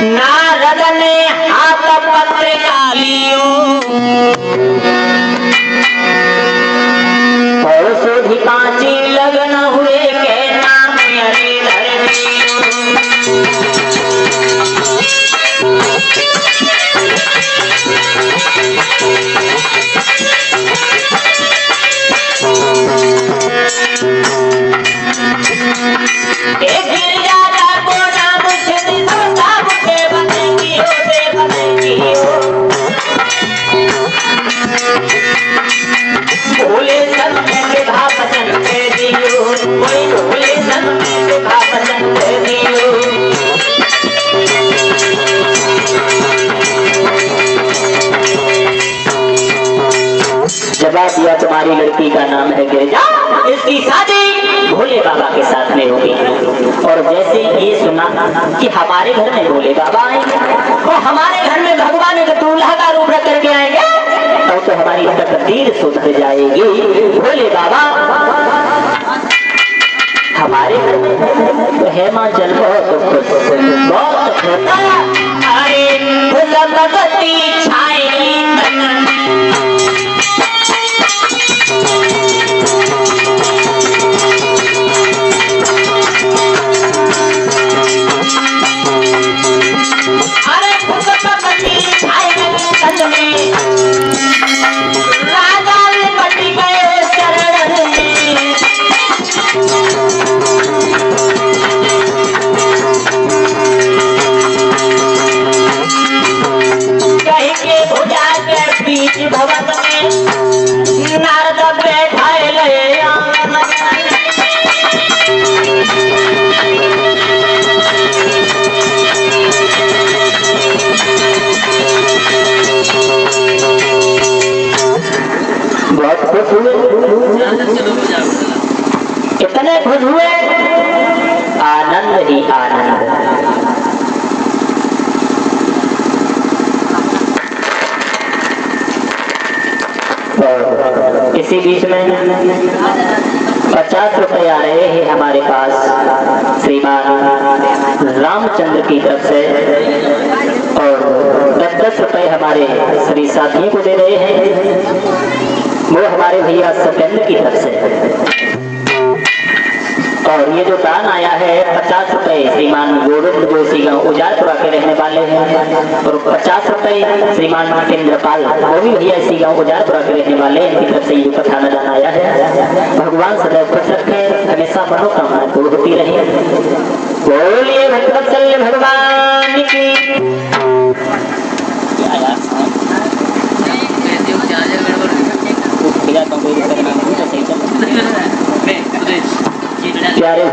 नारद ने हाथ पत्रिका लियो और सोधी कांची लगन हुए के नाम अरे धर दियो। जवाब दिया तुम्हारी लड़की का नाम है गिरिजा, इसकी शादी भोले बाबा के साथ में होगी। और जैसे ये सुना कि हमारे घर में भोले बाबा आएंगे और हमारे घर में भगवान एक दूल्हा का रूप रख करके आएंगे तो हमारी तकदीर सुधर जाएगी। भोले बाबा हमारे घर में तो हेमांचल बहुत खुश होता। अरे भगवती छाएगी भवन में नारद बैठाए ले बहुत खुश हुए। कितने खुश हुए, आनंद ही आनंद। इसी बीच में 50 रुपए आ रहे हैं हमारे पास श्रीमान रामचंद्र की तरफ से और 10-10 रुपए हमारे श्री साथियों को दे रहे हैं, वो हमारे भैया सत्येंद्र की तरफ से। और ये जो दान आया है 50 रुपए श्रीमान गोविंद जोशी गांव उजारपुरा के रहने वाले हैं और 50 रुपए श्रीमान केंद्रपाल वो भी भैया इसी गांव उजारपुरा के रहने वाले, इनकी तरफ से ये कथा में दान आया है। भगवान सदैव खुश रखे, हमेशा मनोकामना पूर्ण होती रहे। बोलिए भक्तवत्सल भगवान की। प्यारे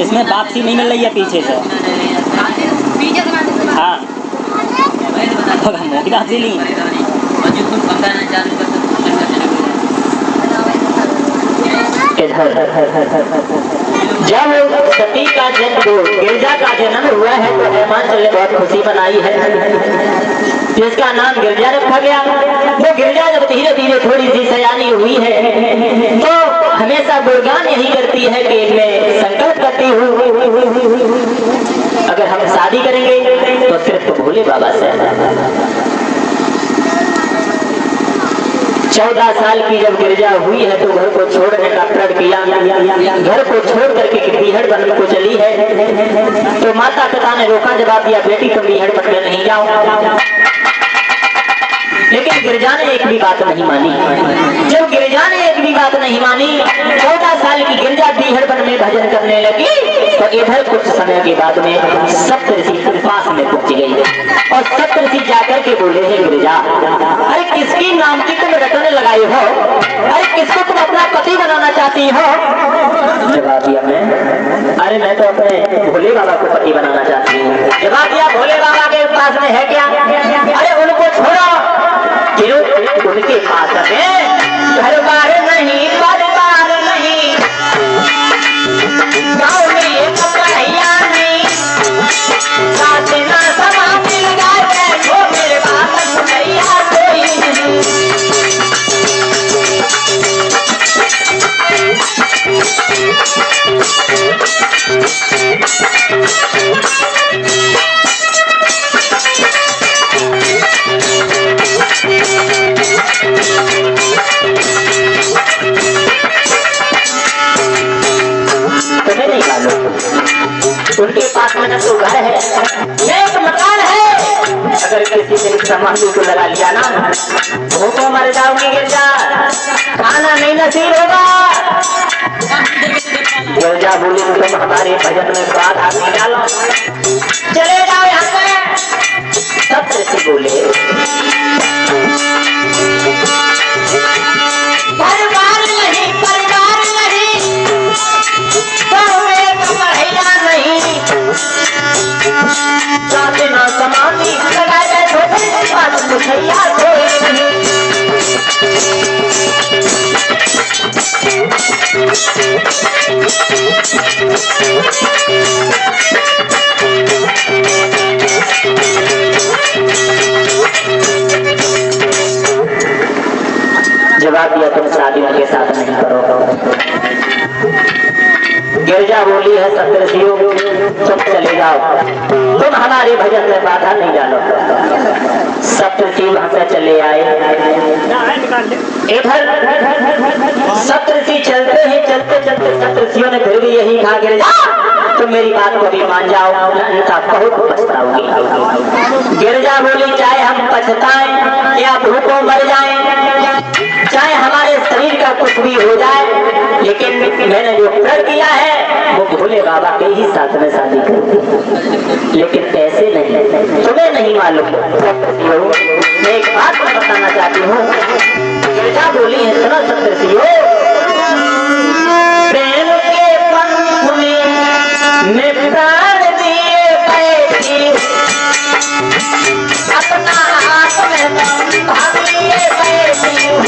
इसमें वापसी नहीं मिल रही है पीछे से। हाँ जब सती का जन्म गिरजा का जन्म हुआ है तो हेमांचल ने बहुत खुशी मनाई है, जिसका नाम गिरजा रखा गया। वो गिरजा जब धीरे धीरे थोड़ी सी सयानी हुई है तो हमेशा गुणगान यही करती है कि मैं संकल्प करती हूँ अगर हम शादी करेंगे तो सिर्फ भोले बाबा से। 14 साल की जब गिरजा हुई है तो घर को छोड़ने का प्रण किया। घर को छोड़ करके बीहड़ वन को चली है तो माता पिता ने रोका, जवाब दिया बेटी तुम बीहड़ वन में नहीं जाओ। लेकिन गिरजा ने एक भी बात नहीं मानी। जब गिरजा ने एक भी बात नहीं मानी, 14 साल की गिरजा बीहड़ वन में भजन करने लगी तो इधर कुछ समय के बाद में सप्तऋषि पास में पहुंच गई और सप्तऋषि जाकर के बोले हैं गिरजा, अरे किसकी नाम की तुम रटने लगाई हो, अरे किसको तुम अपना पति बनाना चाहती हो? जवाब दिया मैं, अरे मैं तो अपने भोले बाबा को पति बनाना चाहती हूँ। जवाब दिया भोले बाबा के पास में है क्या? अरे उनको छोड़ो, उनके पास में घर बार नहीं, परिवार नहीं, गाँव में एक भैया नहीं, साथ ना समाज लगा बैठो मेरे बाप भैया कोई नहीं। उनके पास में न तो घर है न एक मकान है। अगर किसी ने सामानी को लगा लिया ना, भूखों मर जाओगी गिरजा, खाना नहीं नसीब होगा। गिरजा बोली तुम हमारे भजन में बात आती डालो, चले जाओ यहाँ से। सब ऋषि बोले परिवार नहीं, परिवार नहीं, तो एक महिला नहीं, जाते ना समाधि लगाए गए छोटे पास मुखैया कोई नहीं। जवाब दिया तुम शादी उनके साथ नहीं करो। गिरजा बोली है सप्तऋषियों तुम चले जाओ, तुम हमारे भजन में बाधा नहीं डालो। सप्तऋषि वहां से चले आए। इधर सप्तऋषि चलते हैं, चलते चलते सप्तऋषियों ने फिर भी यही कहा गिरजा तुम मेरी बात को भी मान जाओ, अन्यथा बहुत पछताओगी। गिरजा बोली चाहे हम पछताएं या भूखों मर जाएं, चाहे हमारे शरीर का कुछ भी हो जाए, लेकिन मैंने जो प्रण किया है वो भोले बाबा के ही साथ में शादी करूंगी। लेकिन कैसे नहीं तुम्हें नहीं मालूम। मैं एक बात मैं बताना चाहती हूँ। गिरजा बोली है सुनो सप्तऋषियों, प्रेम के पंख में मैं प्राण दिए बैठी, अपना हाथ में भाग लिए बैठी हूँ।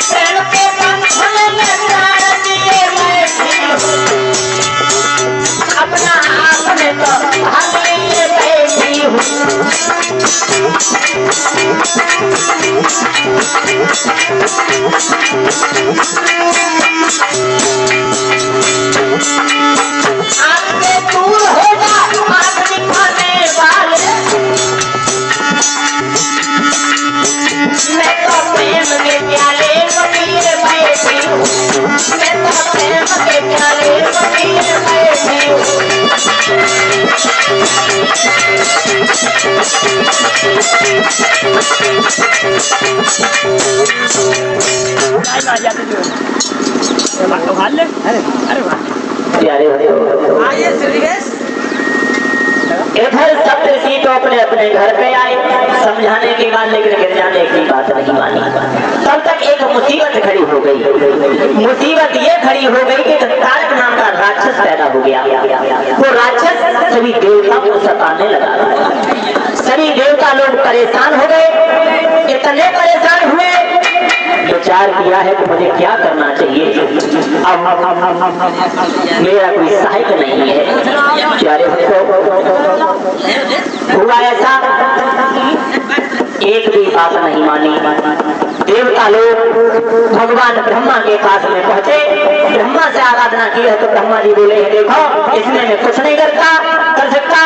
प्रेम के पंख में मैं प्राण दिए बैठी हूँ, अपना हाथ में तो भाग लिए बैठी हूँ। आपसे दूर होगा आप दिखाने वाले, मैं तो प्रेम के प्याले पीए बैठी हूँ, मैं तो प्रेम के प्याले पीए बैठी हूँ। प्यारे इधर सप्तऋषि तो अपने अपने घर पे आए समझाने के बाद, लेकिन गिरजाने की बात नहीं मानी। तब तक एक मुसीबत खड़ी हो गई। मुसीबत ये खड़ी हो गई कि तारक नाम का राक्षस पैदा हो गया। वो राक्षस सभी देवताओं को सताने लगा। सभी देवता लोग परेशान हो गए। इतने परेशान हुए विचार किया है कि मुझे क्या करना चाहिए। अब मेरा कोई सहायक नहीं है। प्यारे हुआ ऐसा, एक भी बात नहीं मानी। देवता लोग भगवान ब्रह्मा के पास में पहुंचे, ब्रह्मा से आराधना की है तो ब्रह्मा जी बोले देखो इसमें मैं कुछ नहीं कर सकता,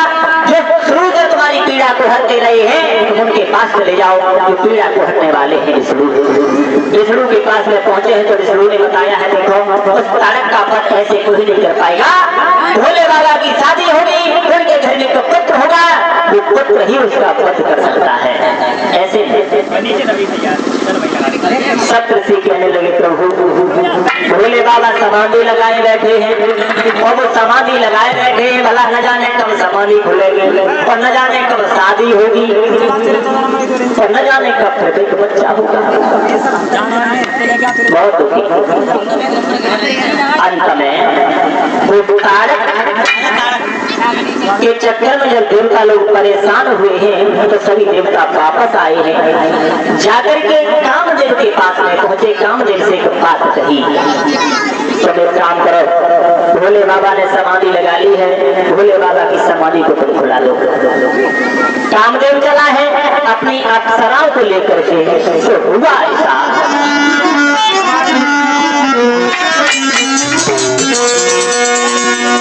जो शुरू से तुम्हारी पीड़ा को हटते रहे हैं तुम उनके पास चले जाओ, जो पीड़ा को हटने वाले हैं विष्णु के पास में पहुंचे हैं। तो विष्णु ने बताया है देखो उस तारक का पद ऐसे कोई नहीं कर पाएगा, भोले बाबा की शादी होगी, उनके घर में तो पुत्र होगा, वो पुत्र ही उसका पद कर सकता है। ऐसे सप्तऋषि कहने लगे प्रभु भोले बाबा समाधि लगाए बैठे हैं, और वो समाधि लगाए बैठे हैं, भला न जाने कब समाधि खुलेगी और न जाने कब शादी होगी और न जाने कब फिर एक बच्चा होगा। बहुत दुखी। अंत में वो तारक के चक्कर में जब देवता लोग परेशान हुए हैं तो सभी देवता वापस आए हैं। जाकर के कामदेव के पास में पहुंचे, कामदेव से एक बात कही तो एक काम करो, भोले बाबा ने समाधि लगा ली है, भोले बाबा की समाधि को तुम खुला दो। कामदेव चला है अपनी अप्सराओं को लेकर के, तो हुआ ऐसा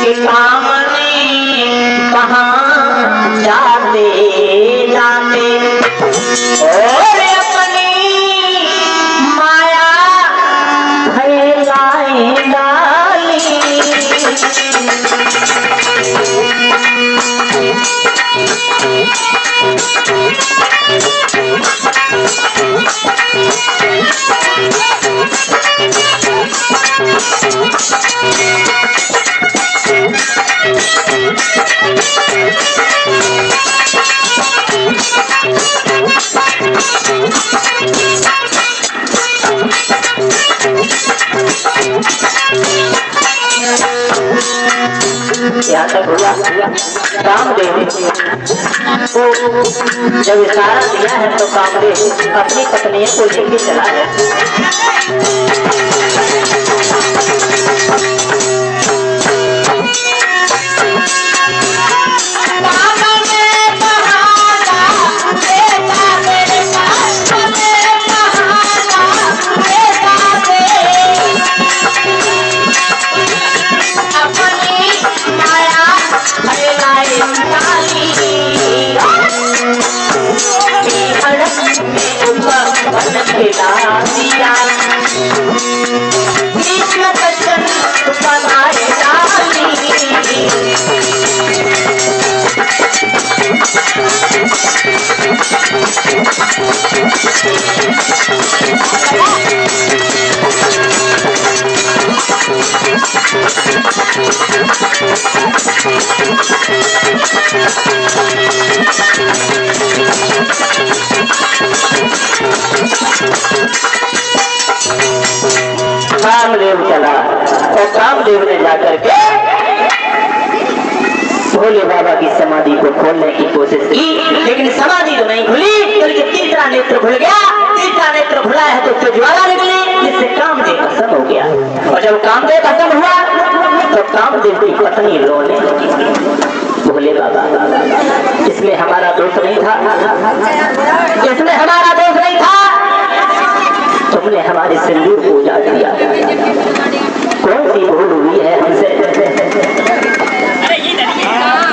कि कामने कहाँ जाते जाते यहाँ तक हुआ कामदेव को जब इशारा दिया है तो कामदेव अपनी पत्नी को लेके चला है। कामदेव चला और कामदेव ने जाकर के भोले बाबा की समाधि को खोलने की कोशिश की, लेकिन समाधि तो नहीं खुली, बल्कि तीसरा नेत्र खुल गया। तीसरा नेत्र खुला है तो उससे ज्वाला निकली, जिससे कामदेव भस्म हो गया। और जब कामदेव भस्म हुआ तो कामदेव की पत्नी रोने लगी। भोले बाबा इसमें हमारा दोष नहीं था, इसमें हमारा दोष नहीं था, तुमने हमारे सिंदूर को उजाड़ दिया। कौन सी भूल हुई है हमसे?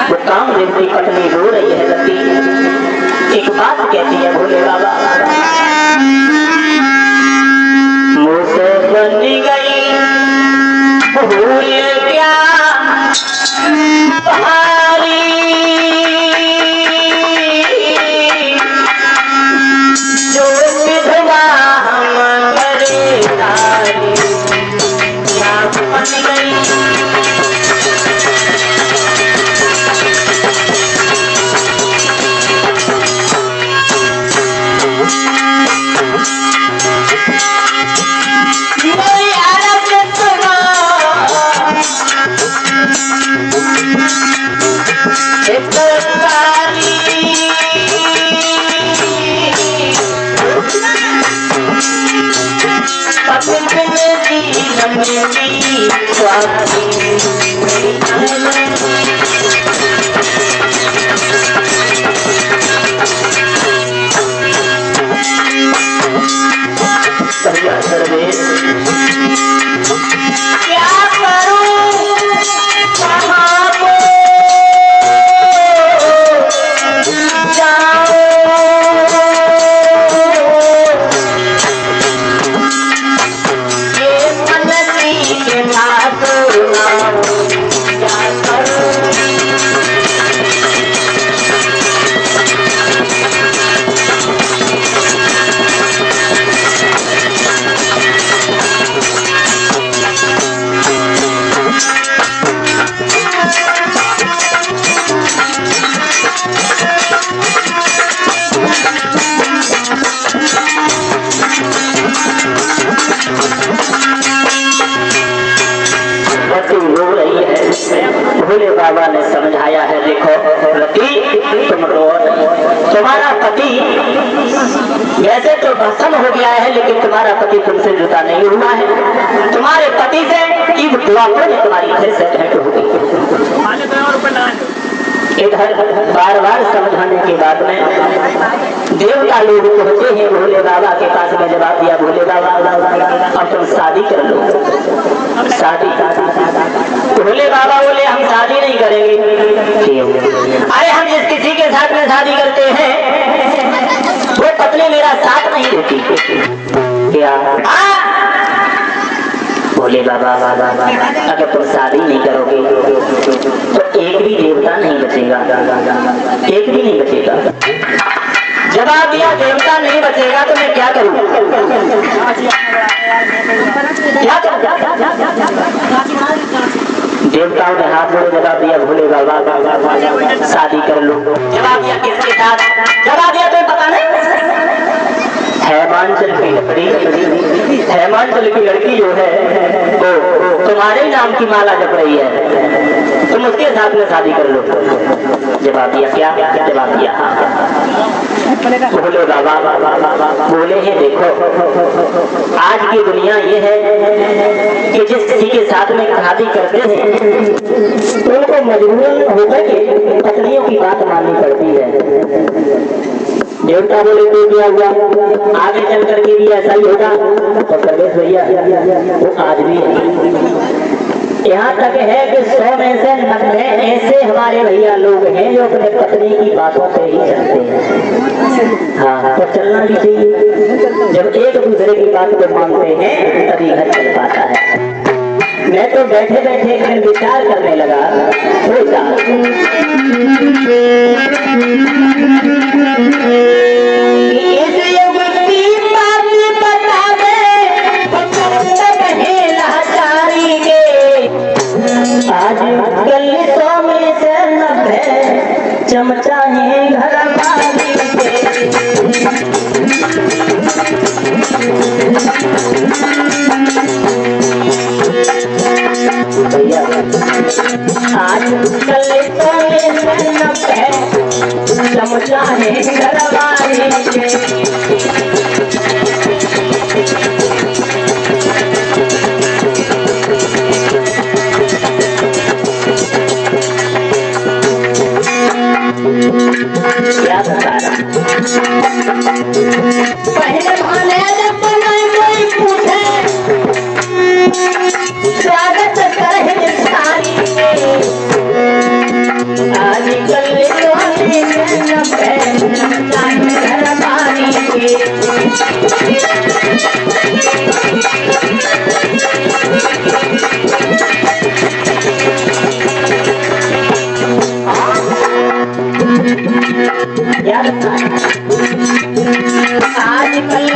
वो कामदेव की पत्नी रो रही है लती, एक बात कहती है भोले बाबा, मुझसे बन गई भूल क्या भारी, जो विधवा हम करे तारी क्या बन गई। भोले बाबा ने समझाया है, देखो रति तुम रो, तुम्हारा पति वैसे तो भस्म हो गया है, लेकिन तुम्हारा पति तुमसे जुदा नहीं हुआ है। तुम्हारे पति से तुम्हारी फिर से भेंट हो गई। इधर बार बार समझाने के बाद में देवता लोग पहुंचे हैं भोले बाबा के पास में। जवाब दिया भोले बाबा अब तुम शादी कर लो। शादी भोले बाबा बोले हम शादी नहीं करेंगे। अरे हम जिस किसी के साथ में शादी करते हैं वो पत्नी मेरा साथ नहीं देती क्या? भोले बाबा अगर तुम शादी नहीं करोगे तो एक भी देवता नहीं बचेगा, एक भी नहीं बचेगा। जवाब दिया देवता नहीं बचेगा तो मैं क्या करूं? क्या देवताओं ने हाथ जोड़े जवाब दिया भोले बाबा शादी कर लो। जवाब दिया किसके साथ? जवाब दिया तुम्हें पता नहीं हेमांचल की लकड़ी, हेमांचल की लड़की जो है वो तुम्हारे नाम की माला जप रही है, तुम उसके साथ में शादी कर लो। जवाब दिया क्या? जवाब दिया बोले बाबा, बोले हैं देखो आज की दुनिया ये है कि जिस किसी के साथ में शादी करते हैं तो उनको मजबूरन होकर के पत्नियों की बात माननी पड़ती है। देवता बोले तो क्या हुआ, आगे चल करके भी ऐसा ही होगा। तो सर्वेश भैया वो आज भी यहाँ तक है कि 100 में से 90 ऐसे हमारे भैया लोग हैं जो अपने पत्नी की बातों पे ही चलते हैं। हाँ, तो चलना भी चाहिए। जब एक दूसरे की बात को मानते हैं तभी घर चल पाता है। मैं तो बैठे बैठे एक दिन विचार करने लगा, सोचा इस युग की बात बता दे है लाचारी के, आज कल 100 में से 90 चमचा है घर वाली भैया। आज कल 100 में से 90 चमचा है घर वाली के। क्या बता रहा पहले भाने जब कोई पूछे स्वागत करे सारी आज कल घर बारी आज कल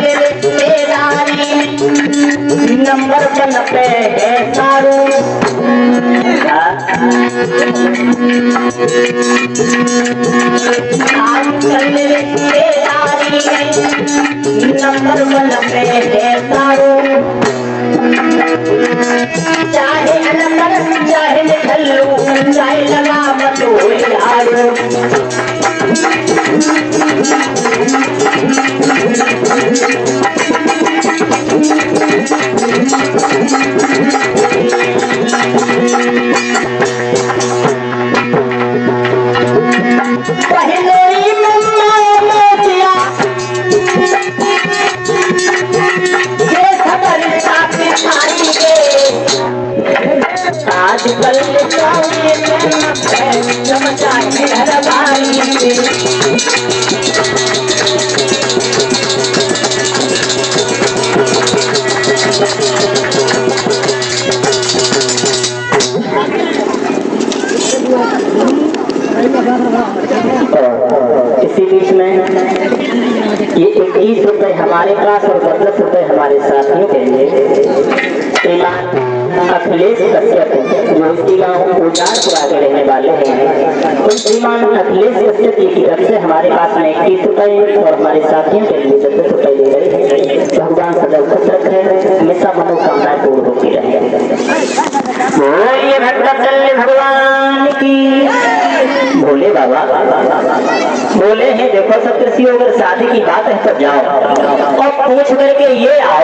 नंबर 1 पे है सारू, आज कल नंबर 1 पे है सारू, चाहे नंबर चाहे निकलू चाहे लगा बतो यारो। आजकल चमचा घर बारी इसी बीच में ये 21 रुपए हमारे पास और 10 रुपए हमारे साथियों के लिए अखिलेश कश्यप जो इसी गाँव उजारपुरा के रहने वाले हैं, उन श्रीमान अखिलेश कश्यप जी की तरफ से हमारे पास में 21 रुपए और हमारे साथियों के लिए 10 रुपए दे रहे हैं। भगवान सदैव खुश रखे, हमेशा मनोकामनाएं पूर्ण होती रहे। बोलिए भक्तवत्सल भगवान की। भोले बाबा बोले हैं देखो सप्तऋषि अगर शादी की बात है तो जाओ और पूछ करके ये आओ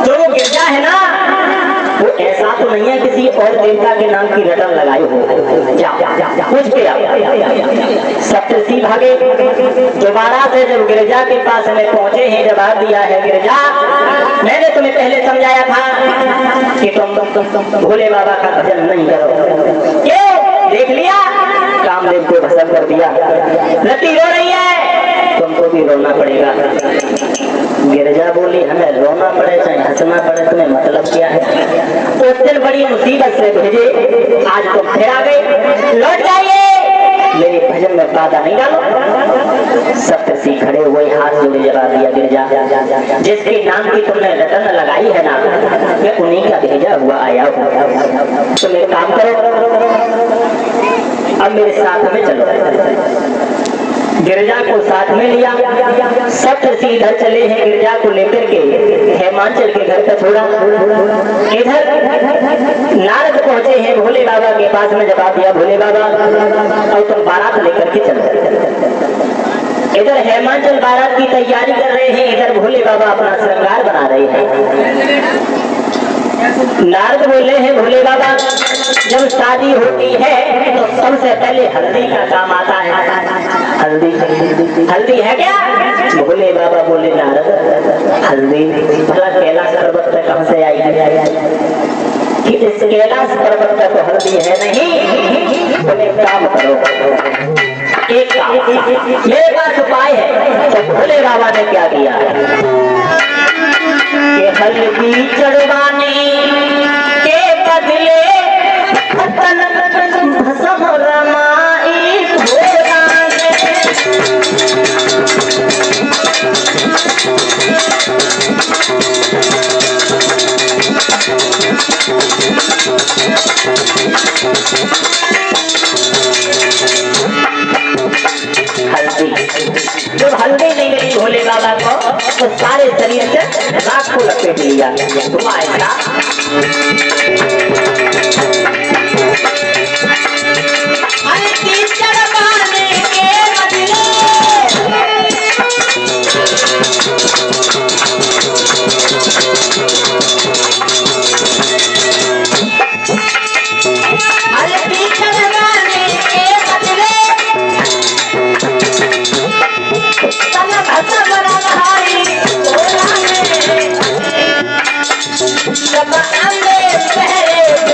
जो वो गिरजा है ना वो ऐसा तो नहीं है किसी और देवता के नाम की रटन लगाई हो। पूछ के सप्तऋषि भागे दोबारा से जब गिरजा के पास में पहुंचे हैं जवाब दिया है गिरजा मैंने तुम्हें पहले समझाया था कि तुम भोले बाबा का भजन नहीं करो। क्यों? देख लिया कामदेव को भस्म कर दिया। लती रो रही है तुमको भी रोना पड़ेगा। गिरजा बोली हमें रोना पड़े चाहे हंसना पड़े तुम्हें मतलब क्या है? उस दिन बड़ी मुसीबत से भेजे आज तुम फिर आ गए, लौट जाइए मेरे भजन में बाधा नहीं डालो। सप्तऋषि खड़े हुए हाथ जोड़े जवाब दिया गिरजा जिसके नाम की तुमने रटन लगाई है ना मैं उन्हीं का भेजा हुआ आया हूँ। तुम एक काम करो अब मेरे साथ में चलो। गिरजा को साथ में लिया, सप्तऋषि इधर चले हैं गिरजा को लेकर के हेमांचल के घर पर छोड़ा। इधर नारद पहुंचे हैं भोले बाबा के पास में, जवाब दिया भोले बाबा और तुम बारात लेकर के चल। इधर हेमांचल बारात की तैयारी कर रहे हैं, इधर भोले बाबा अपना श्रृंगार बना रहे हैं। नारद बोले हैं भोले बाबा जब शादी होती है तो सबसे पहले हल्दी का काम आता है। हल्दी हल्दी है क्या? भोले बाबा बोले नारद हल्दी भला कैलाश पर्वत पर कहां से आएगी? कि इस कैलाश पर्वत पर तो हल्दी है नहीं। बोले काम करो, एक काम मेरे पास उपाय है। तो भोले बाबा ने क्या किया कि हल्दी चढ़वाने के बदले तन भस्म रमाई भोला हल्दी जब हल्दी नहीं मिली भोले बाबा को तो सारे शरीर से राख को लपेट लिया। धुआं ऐसा हल्दी चढ़वाने के बदले हल्दी चढ़वाने के बदले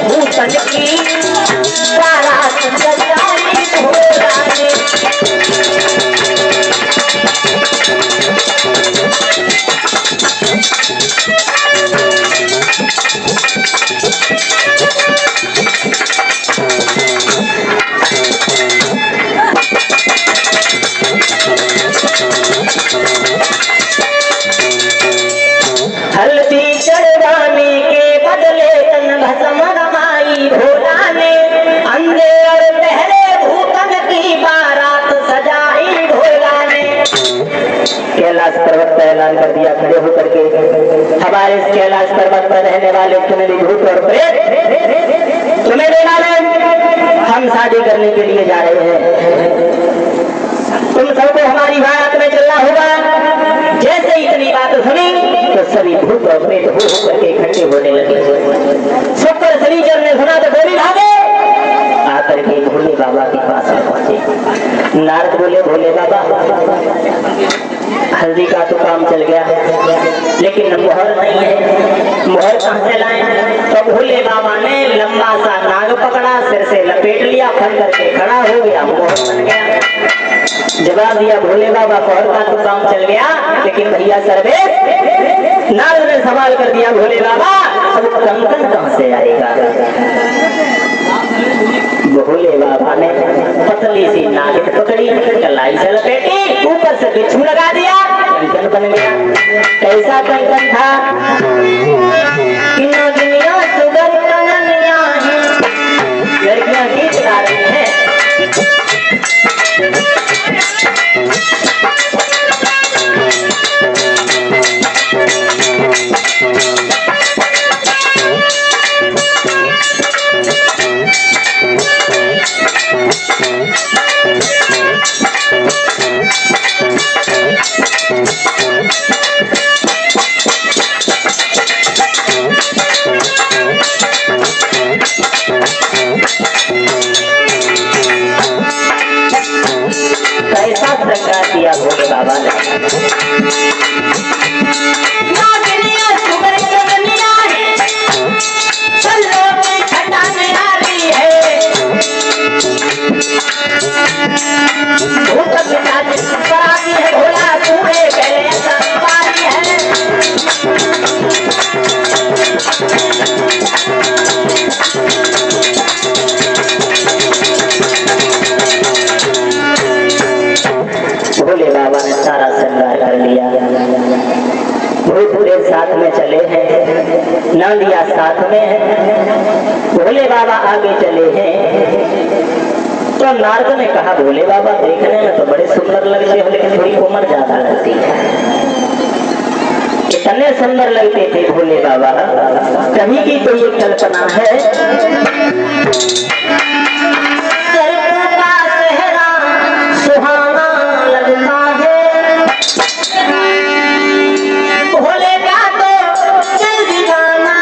भूतन की बारात सजाई भोला ने। हल्दी चढ़वाने के बदले तन भस्म रमाई भोला ने। अंधे और बहरे भूतन की बारात सजाई भोला ने। कैलाश पर्वत पर ऐलान कर दिया खड़े होकर के, हमारे इस कैलाश पर्वत पर रहने वाले तुम्हें भूत और प्रेत तुम्हें लेना हम शादी करने के लिए जा रहे हैं। तुम सबको हमारी बारात में चलना होगा। जैसे इतनी बात सुनी तो सभी भूत और प्रेत हो करके इकट्ठे होने लगे। शुक्र शनिचर ने सुना तो गोली भागे आकर के भोले बाबा के पास में पहुंचे। नारद बोले भोले बाबा हल्दी का तो काम चल गया लेकिन मोहर नहीं है, मोहर कहां से लाएं? तो भोले बाबा ने लंबा सा नाग पकड़ा, सिर से लपेट लिया, फन करके खड़ा हो गया, मोहर बन गया। जवाब दिया भोले बाबा मोहर का तो काम चल गया लेकिन भैया सर्वेश। नारद ने सवाल कर दिया भोले बाबा अब कंकन कहां से आएगा? भोले बाबा ने पतली सी नागिन पकड़ी, कलाई से लपेटी, ऊपर से बिच्छू लगा दिया, कंकन बन गया। कैसा कंकन था कि नागिनियां सुगर कननिया है, लड़कियां गीत गा रही हैं। कैसा श्रृंगार किया भोले बाबा ने। नागिनियां सुगर कननिया है, चलो में खटाने आ रही है। भूत पिशाच परागी है भोला, पूरे पहले संपारी है। भोले बाबा ने सारा श्रृंगार कर लिया। भूत पूरे साथ में चले हैं, नांदिया साथ में है, भोले बाबा आगे चले हैं तो नारद ने कहा भोले बाबा देखने में तो बड़े सुंदर लगते हो लेकिन थोड़ी उम्र ज्यादा लगती है। इतने सुंदर लगते थे भोले बाबा, कभी की तो ये कल्पना है सर्पों का सेहरा सुहाना लगता है, भोले का तो जल्दी गाना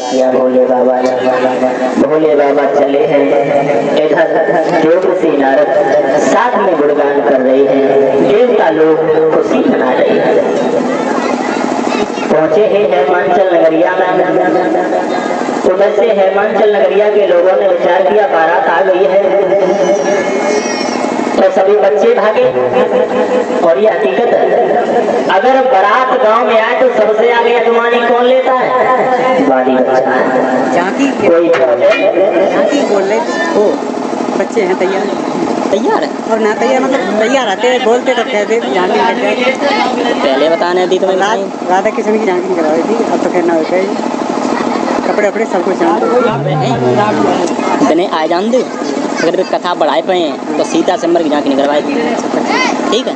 किया भोले बाबा ने। भोले बाबा चले हैं, इधर देवर्षि नारद साथ में गुणगान कर रहे हैं, देवता लोग खुशी मना रहे हैं। पहुंचे हैं हेमांचल नगरिया में। उधर से हेमांचल नगरिया के लोगों ने विचार किया बारात आ गई है, तो सभी बच्चे भागे। और ये हकीकत है, अगर बारात गांव में आए तो सबसे आगे यजमानी कौन लेता है? वाली बच्चा। झांकी कोई झांकी बोल रहे ओ बच्चे हैं तैयार है और ना तैयार मतलब तैयार आते हैं, बोलते तो कहते झांकी पहले बताने दी तुम्हें राधा कृष्ण की झांकी करवाई थी, अब तो कहना होता है कपड़े वपड़े सब कुछ इतने आए जान दे। अगर कथा बढ़ाए पे तो सीता सिमर की झांकी नहीं करवाई थी, ठीक है?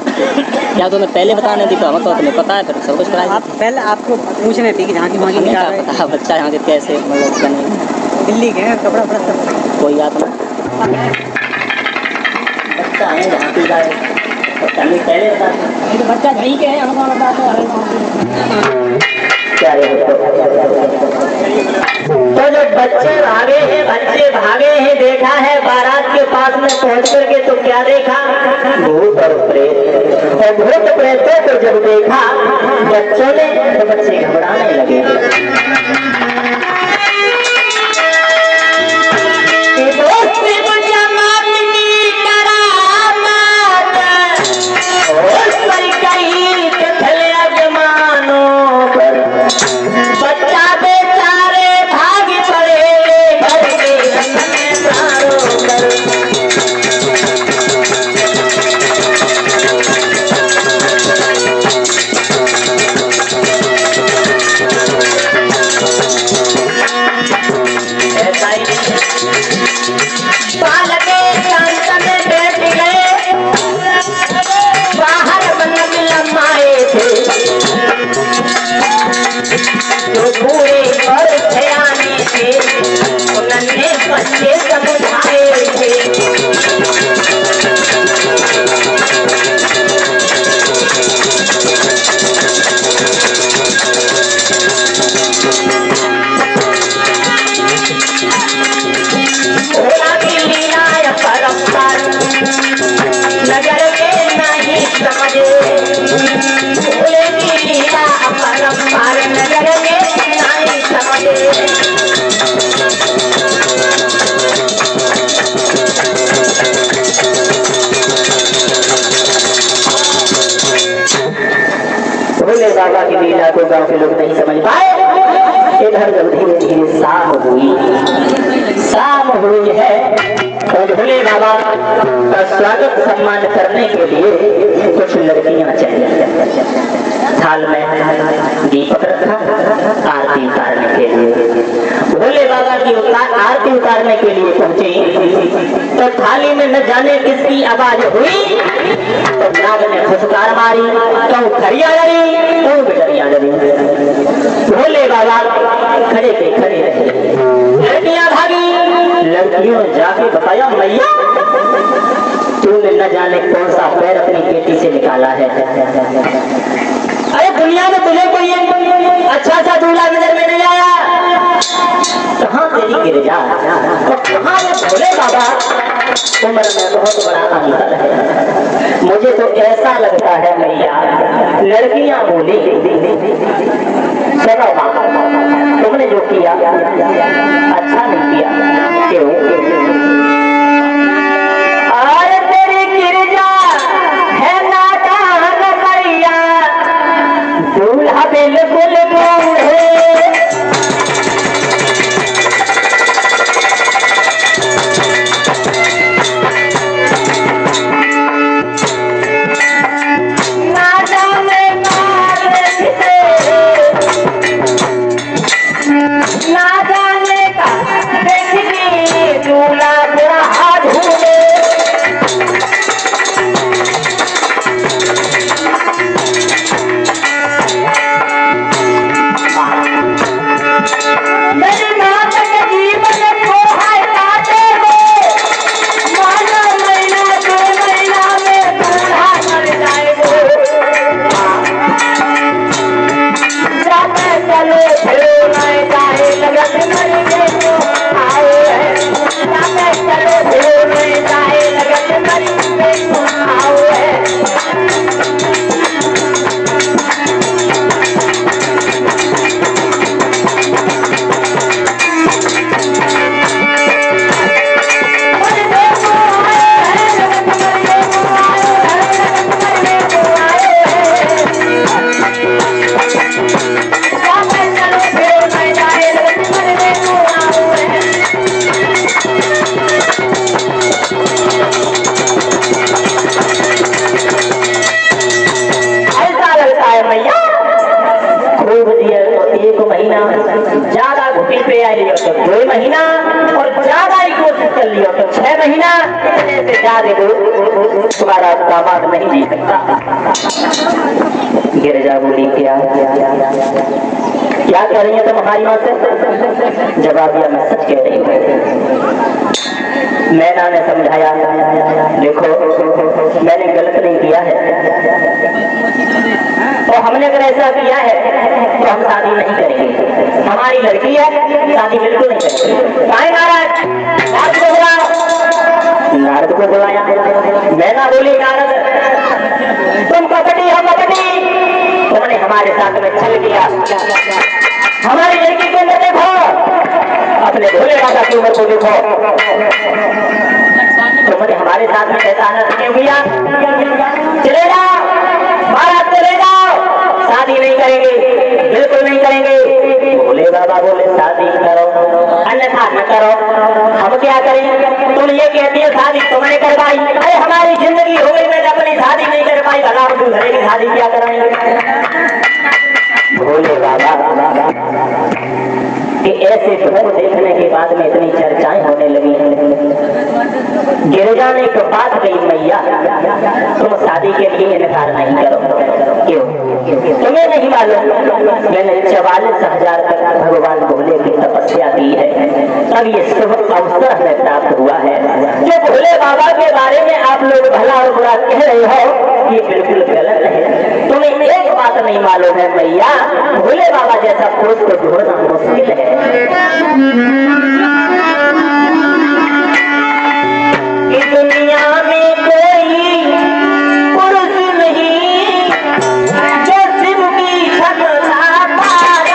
क्या तुम्हें पहले बताने दी तो हमें तो तुम्हें पता है, फिर सब कुछ कराया। आप पहले आपको पूछने थी कि झांकी वांकी क्या पता बच्चा यहाँ के कैसे मतलब बने दिल्ली के कपड़ा वपड़ा सब कोई बात ना, बच्चा है झांकी का पहले बता बच्चा नहीं के हमें क्या तो जो बच्चे भागे हैं देखा है बारात के पास में पहुंच करके तो क्या देखा? भूत और प्रेत। और भूत प्रेतों को जब देखा बच्चों ने तो बच्चे घबराने लगे। भोले बाबा की लीला को गांव के लोग नहीं समझ पाए। इधर जब धीरे धीरे शाम हुई है और भोले बाबा का स्वागत सम्मान करने के लिए कुछ लड़कियां चाहिए। थाल में दीपक रखा आरती उतारने के लिए। भोले बाबा की आरती उतारने के लिए पहुंचे तो थाली में न जाने किसकी आवाज हुई तो नाग ने फुसकार मारी, तो खड़िया लड़ी, तो बिटरिया लड़ी। भोले बाबा खड़े पे खड़े रहे, लड़कियां भागी। लड़कियों ने जाके बताया मैया तूने न जाने कौन सा पैर अपनी बेटी से निकाला है। अरे दुनिया में तुझे कोई अच्छा सा दूल्हा नजर में नहीं आया। कहाँ तेरी गिरजा और कहाँ भोले बाबा। उम्र में बहुत बड़ा अंतर है। मुझे तो ऐसा लगता है मैया लड़कियां बोली चलो तुमने जो किया अच्छा नहीं किया। क्यों? और तेरी गिरजा है नादान मैया, दूल्हा बिल्कुल बूढ़े। ज्यादा घुटी पे आ लियो तो 2 महीना और ज्यादा ही कोशिश कर लियो तो 6 महीना। इतने से ज्यादा तुम्हारा दामाद नहीं जी सकता। गिरजा बोली क्या क्या कह रही है तुम्हारी माँ से? जवाब दिया मैं सच कह रही हूँ। मैना ने समझाया देखो मैंने गलत नहीं किया है और हमने अगर ऐसा किया है तो हम शादी नहीं करेंगे। हमारी लड़की है शादी बिल्कुल नहीं करेंगे। नारद को बुलाया। मैना बोली नारद तुम कपटी हो कपटी, तुमने हमारे साथ में छल किया। हमारी लड़की के अंदर देखो, अपने भोले बाबा की उम्र को देखो। तुमने हमारे साथ में ऐसा आनंद क्यों किया? चले जाओ महाराज चले जाओ, शादी नहीं करेंगे बिल्कुल नहीं करेंगे। भोले बाबा बोले शादी करो अन्यथा न करो। हम क्या करें? तुम ये कहती है शादी तुमने करवाई। अरे हमारी जिंदगी हो गई मैं अपनी शादी नहीं कर पाई, भला दूसरे की शादी क्या कराएंगे? भोले बाबा कि ऐसे ध्रुव देखने के बाद में इतनी चर्चाएं होने लगी। गिरजा ने तो बात कही मैया तुम शादी के लिए इनकार नहीं करो। क्यों? तुम्हें नहीं मालूम मैंने 44,000 तक भगवान भोले की तपस्या की है, तब ये शुभ अवसर हमें प्राप्त हुआ है। जो भोले बाबा के बारे में आप लोग भला और बुरा कह रहे हो ये बिल्कुल गलत है। तुम्हें एक बात नहीं मालूम है मैया, भोले बाबा जैसा पुरुष को ढूंढना मुश्किल है। इस दुनिया में कोई पुरुष नहीं जो शिव की क्षमता पाए।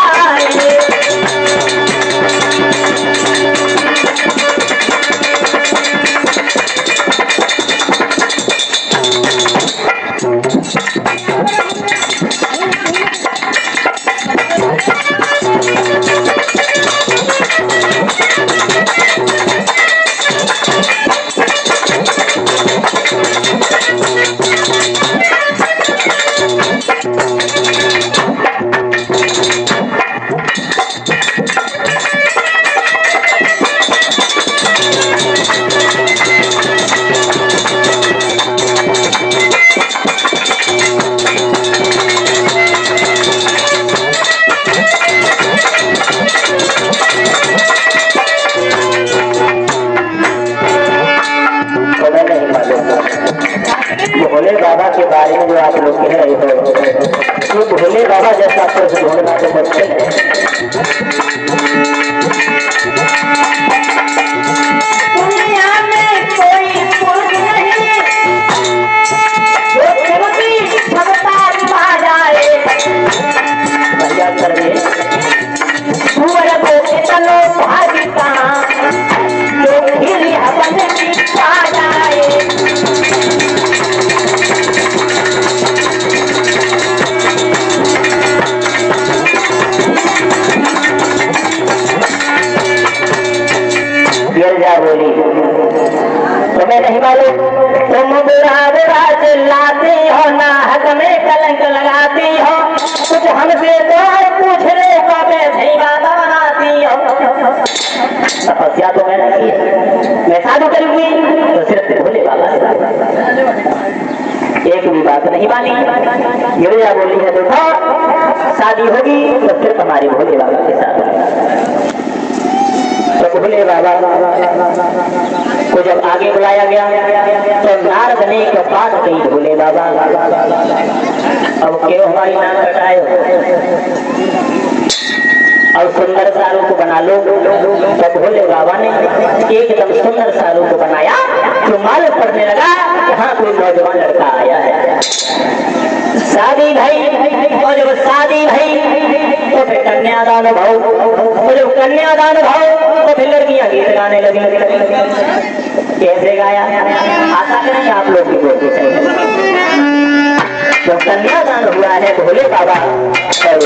पुरुष ढूंढना तो मुश्किल है। दुनिया में कोई पुरुष नहीं जो फिर भी क्षमता निभा जाए। भैया करिए सूर को चलो भागता जो फिर हवन पा जाए। गिरजा बोली तुम्हें नहीं मालूम, तुम बुरा बुरा चिल्लाती हो, ना हक में कलंक लगाती हो, कुछ हमसे तो पूछने को सही बात बनाती हो। तपस्या तो मैंने की है, मैं साधु करूंगी तो सिर्फ भोले बाबा एक भी बात नहीं मानी। गिरजा बोली है देखो शादी होगी तो सिर्फ हमारे भोले बाबा के साथ। तो भोले बाबा को जब आगे बुलाया गया तो नारद ने एक बात कही, भोले बाबा अब क्यों हमारी नाम कटाए और सुंदर सा रूप बना लो। तो भोले बाबा ने एकदम सुंदर सा रूप बनाया तो मालूम पड़ने लगा यहाँ कोई नौजवान लड़का आया है। शादी भाई और जब शादी भाई तो फिर कन्यादान भाव, और जब कन्यादान भाव तो फिर लड़कियां गीत गाने लगी। कैसे गाया आता करेंगे आप लोग की बोलते चाहिए। जब कन्यादान हुआ है भोले बाबा और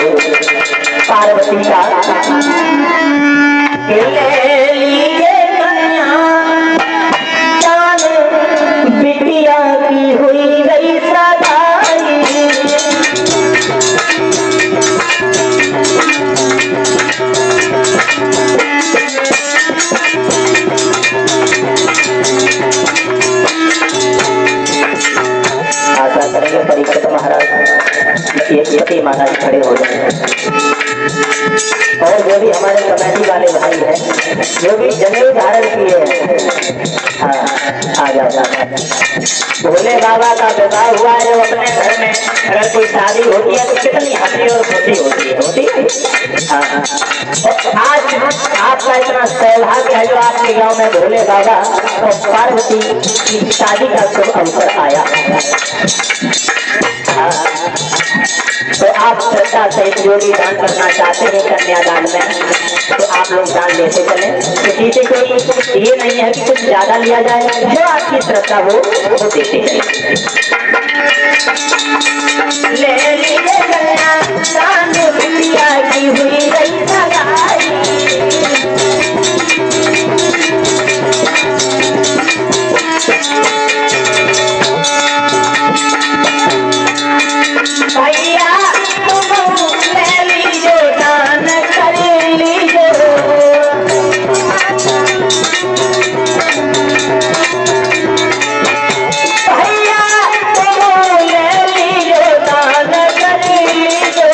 पार्वती का, ले लीजिए कन्यादान बिटिया की हुई गई सगाई। आशा करेंगे परीक्षित महाराज पति महाराज खड़े हो जाए और जो भी हमारे कमेटी वाले भाई हैं जो भी जनेऊ धारण किए हैं, हाँ आ जाओ। भोले बाबा का विवाह हुआ है जो अपने घर में अगर कोई शादी होती है तो कितनी हंसी और खुशी होती है। हाँ और आज आपका इतना सौभाग्य है जो आपके गांव में भोले बाबा और पार्वती की शादी का शुभ अवसर आया। तो आप श्रद्धा सहित जो भी दान करना चाहते हैं कन्यादान में तो आप लोग दान लेते चले। किसी से कोई ये नहीं है कि कुछ ज्यादा लिया जाए, जो आपकी श्रद्धा वो देते चले। ले लीजिए कन्यादान बिटिया की हुई गई सगाई। भैया तुम ले लीजो दान कर लीजो। भैया तुम ले लीजो दान कर लीजो।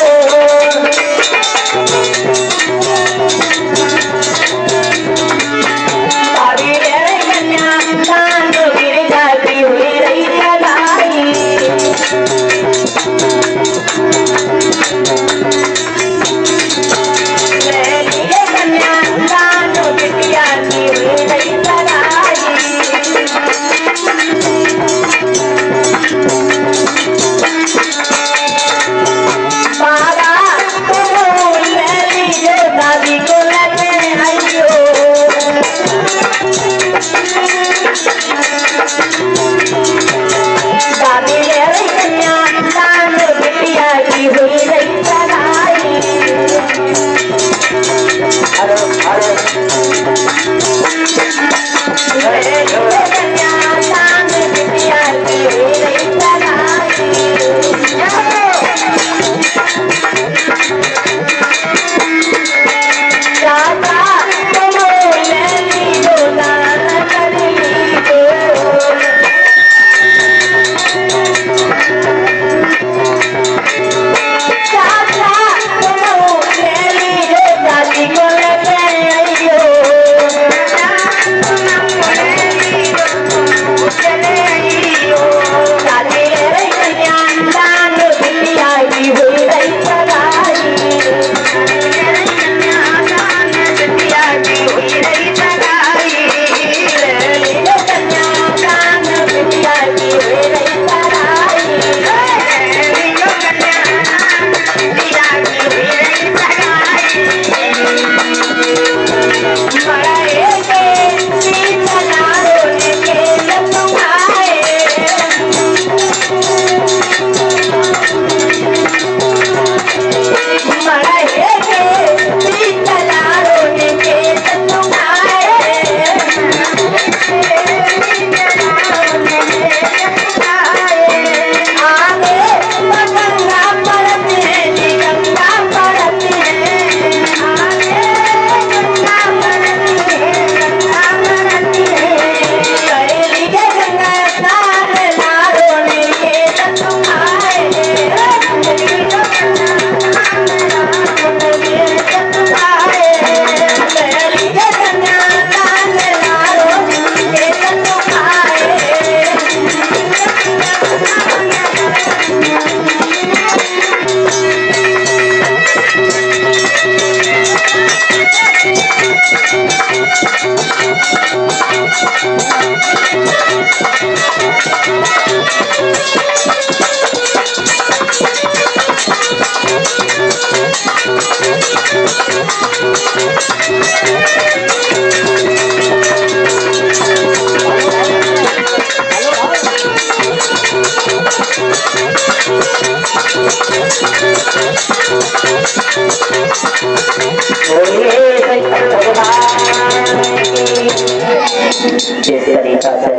जिस तरीका से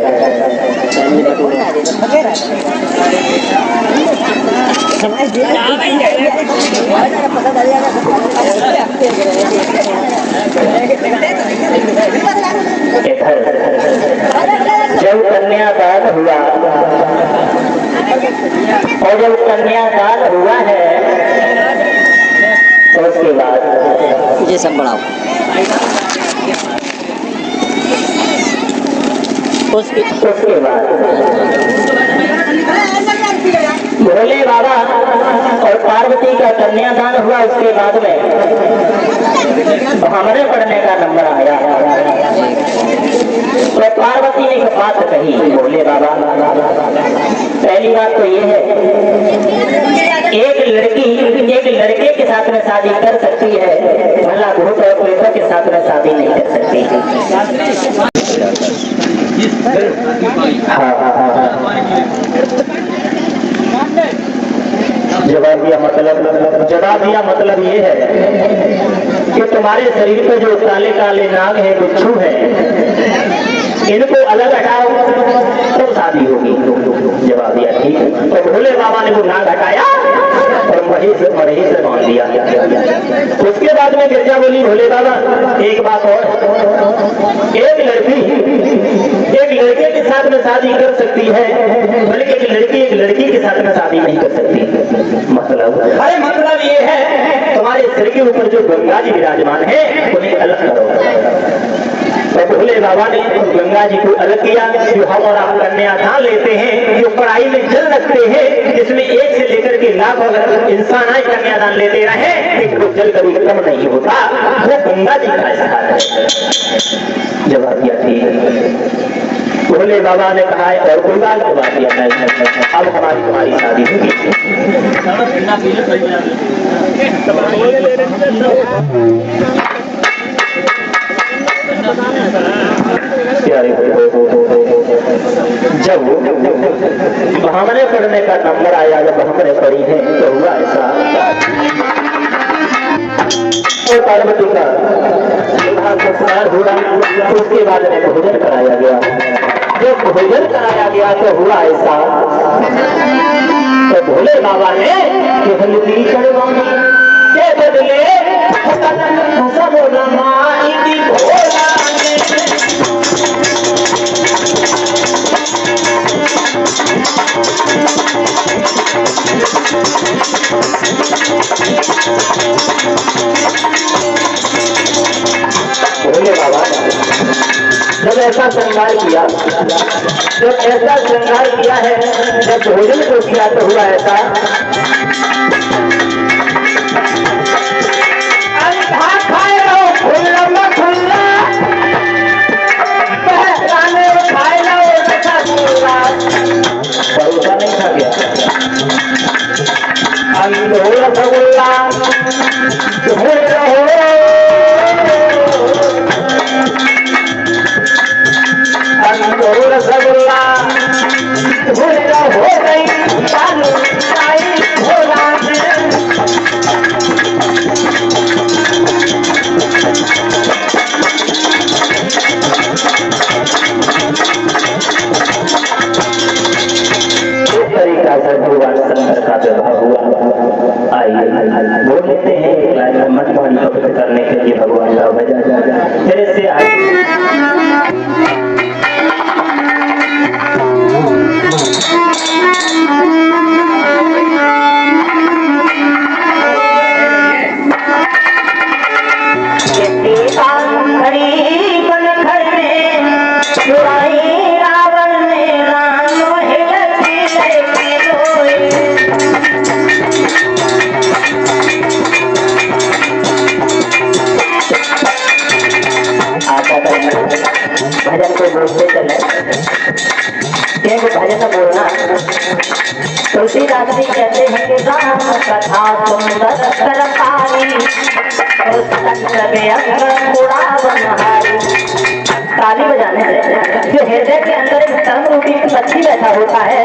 जब कन्यादान हुआ और जब कन्यादान हुआ है तो उसके बाद ये सब बढ़ाओ उसके बाद भोले बाबा और पार्वती का कन्यादान हुआ। उसके बाद में हमारे पढ़ने का नंबर आया तो पार्वती ने एक बात कही भोले बाबा। पहली बात तो ये है एक लड़की एक लड़के के साथ में शादी कर सकती है, भला भूत और प्रेतों के साथ में शादी नहीं कर सकती। जवाब दिया मतलब ये है कि तुम्हारे शरीर पे जो काले काले नाग है, बिच्छू है, इनको अलग हटाओ तो शादी होगी। जवाब दिया ठीक है। तो भोले बाबा ने वो नाग हटाया और मही से बांध दिया। उसके बाद में गिरजा बोली भोले बाबा एक बात और, एक लड़की एक लड़के के साथ में शादी कर सकती है, बल्कि एक लड़की के साथ में शादी नहीं कर सकती। मतलब अरे मतलब ये है तुम्हारे सिर के ऊपर जो गंगा जी विराजमान है उन्हें अलग करो। तो भोले बाबा ने गंगा जी को अलग किया। जो हम और आप कन्यादान लेते हैं, जो पढ़ाई में जल रखते हैं, जिसमें एक से लेकर के लाख इंसान आए कन्यादान लेते रहे, लेकिन वो जल कभी कम नहीं होता, वो गंगा जी का स्थान है। जवाब दिया ठीक। भोले बाबा ने कहा है और कोई बात दिया है, अब हमारी तुम्हारी शादी होगी। जब हमने पढ़ने का नंबर आया, जब हमने पढ़ी है तो हुआ ऐसा और पार्वती का संस्कार हुआ। उसके बाद में भोजन कराया गया। जब भोजन कराया गया तो हुआ ऐसा, तो भोले बाबा ने केवलती चढ़वानी के बदले भोले बाबा जब ऐसा श्रृंगार किया, है, जब भोजन को किया तो हुआ ऐसा, भरोसा नहीं था गया। रसगुल्ला रसगुल्ला हो गई यात्री कहते हैं कि राम कथा सुंदर सरकारी ताली बजाने से जो हृदय के अंदर एक धर्म रूपी पक्षी बैठा होता है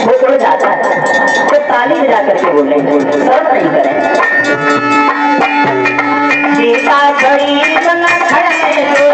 वो उड़ जाता है। तो ताली बजा करके बोले, शर्म नहीं करें। सीता खड़ी बन खड़े